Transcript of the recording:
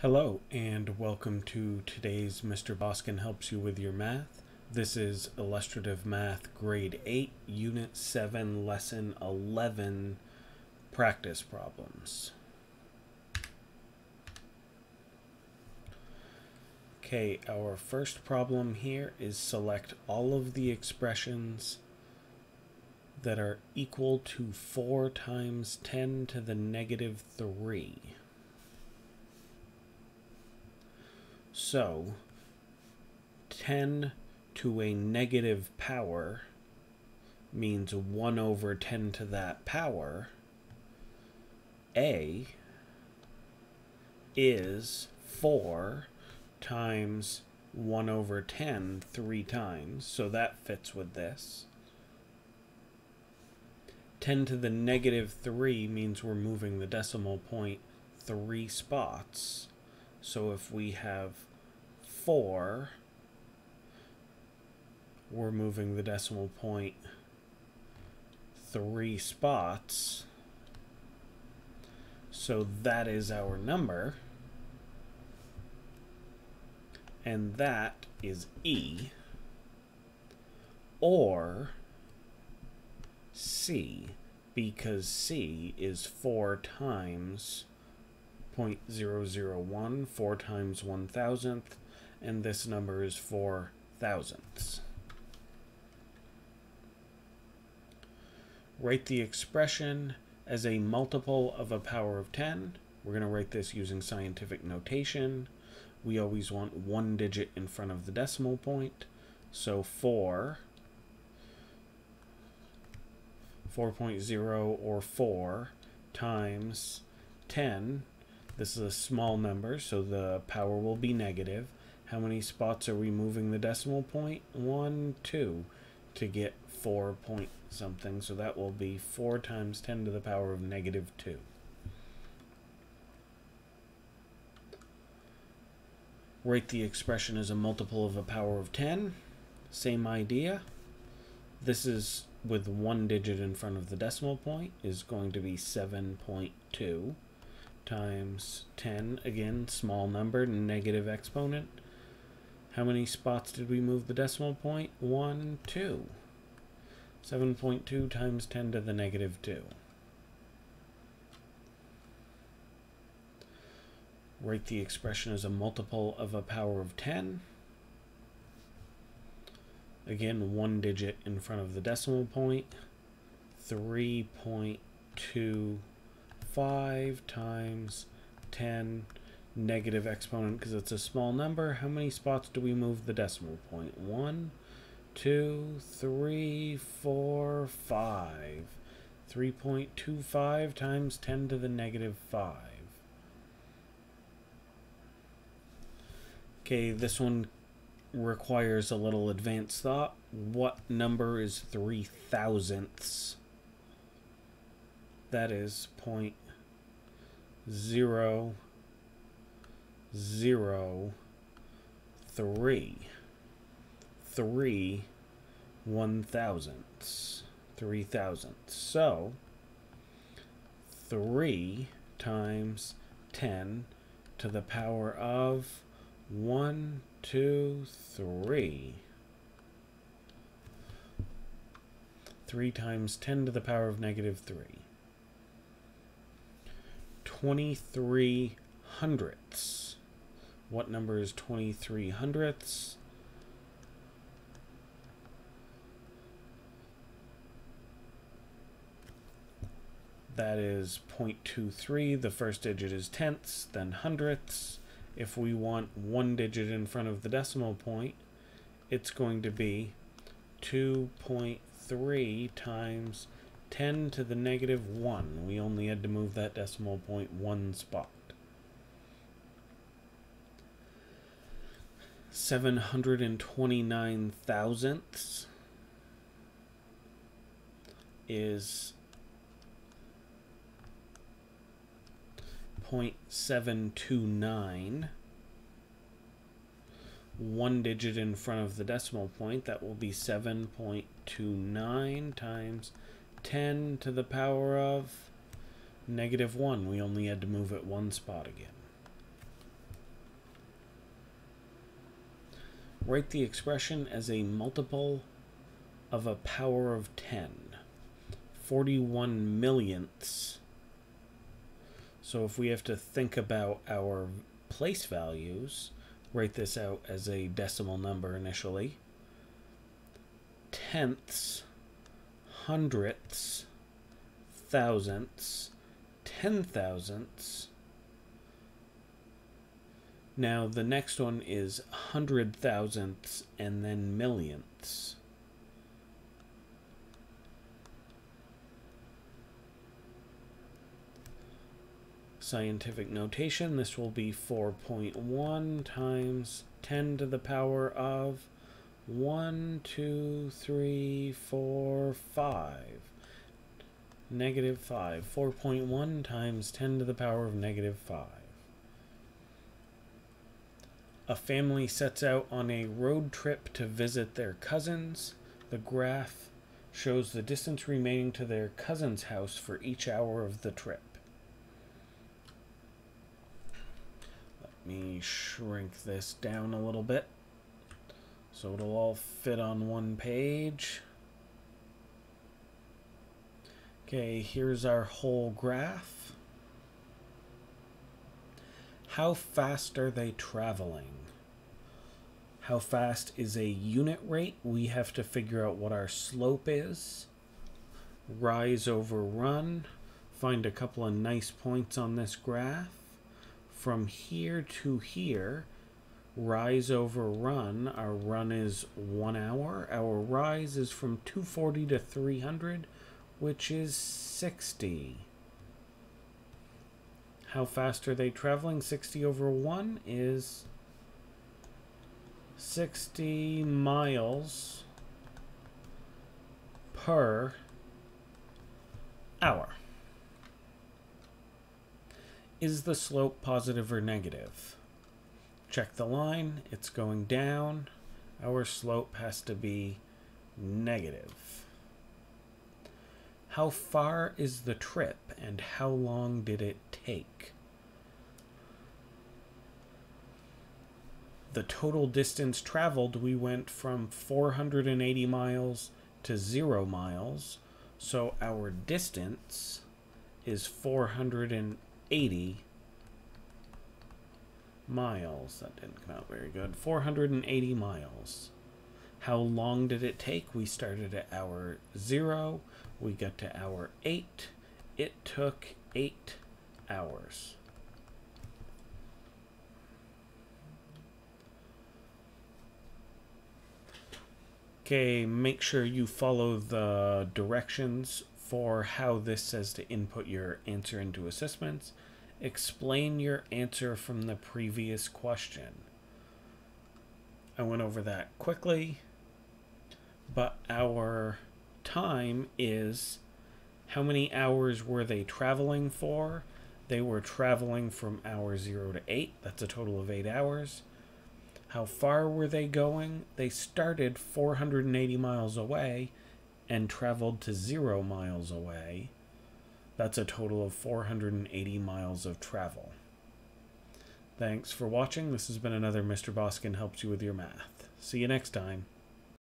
Hello and welcome to today's Mr. Boskin Helps You With Your Math. This is Illustrative Math Grade 8, Unit 7, Lesson 11, Practice Problems. Okay, our first problem here is select all of the expressions that are equal to 4 times 10 to the negative 3. So, 10 to a negative power means 1 over 10 to that power. A is 4 times 1 over 10 3 times, so that fits with this. 10 to the negative 3 means we're moving the decimal point 3 spots. So if we have 4, we're moving the decimal point 3 spots. So that is our number. And that is E. Or C, because C is 4 times 0.001, 4 times 1,000th, and this number is 4 thousandths. Write the expression as a multiple of a power of 10. We're going to write this using scientific notation. We always want one digit in front of the decimal point. So 4.0 or 4 times 10. This is a small number, so the power will be negative. How many spots are we moving the decimal point? 1, 2 to get 4 point something. So that will be 4 times 10 to the power of negative 2. Write the expression as a multiple of a power of 10. Same idea. This is with one digit in front of the decimal point is going to be 7.2 times 10. Again, small number, negative exponent. How many spots did we move the decimal point? 1, 2. 7.2 times 10 to the negative 2. Write the expression as a multiple of a power of 10. Again, one digit in front of the decimal point. 3.25 times 10, negative exponent because it's a small number. How many spots do we move the decimal point? 1, 2, 3, 4, 5. 3.25 times 10 to the negative 5. Okay, this one requires a little advanced thought. What number is 3 thousandths? That is 0.003. 3 1,000ths. 3 thousandths. So 3 times 10 to the power of 1, 2, 3. 3 times 10 to the power of negative 3. 23 hundredths. What number is 23 hundredths? That is 0.23. The first digit is tenths, then hundredths. If we want one digit in front of the decimal point, it's going to be 2.3 times 10 to the negative 1. We only had to move that decimal point 1 spot. 729 thousandths is 0.729. One digit in front of the decimal point, that will be 7.29 times 10 to the power of negative 1. We only had to move it one spot again. Write the expression as a multiple of a power of 10. 41 millionths. So if we have to think about our place values, write this out as a decimal number initially. Tenths, hundredths, thousandths, 10,000ths. Now the next one is 100,000ths and then millionths. Scientific notation, this will be 4.1 times 10 to the power of 1, 2, 3, 4, 5. Negative 5. 4.1 times 10 to the power of negative 5. A family sets out on a road trip to visit their cousins. The graph shows the distance remaining to their cousin's house for each hour of the trip. Let me shrink this down a little bit so it'll all fit on one page. Okay, here's our whole graph. How fast are they traveling? How fast is a unit rate? We have to figure out what our slope is. Rise over run. Find a couple of nice points on this graph. From here to here, rise over run. Our run is 1 hour. Our rise is from 240 to 300, which is 60. How fast are they traveling? 60 over 1 is 60 miles per hour. Is the slope positive or negative? Check the line. It's going down. Our slope has to be negative. How far is the trip and how long did it take? The total distance traveled, we went from 480 miles to 0 miles. So our distance is 480 miles. That didn't come out very good. 480 miles. How long did it take? We started at hour 0. We got to hour 8. It took 8 hours. Okay, make sure you follow the directions for how this says to input your answer into assessments. Explain your answer from the previous question. I went over that quickly, but our time is how many hours were they traveling for? They were traveling from hour 0 to 8. That's a total of 8 hours. How far were they going? They started 480 miles away and traveled to 0 miles away. That's a total of 480 miles of travel. Thanks for watching. This has been another Mr. Boskin Helps You With Your Math. See you next time.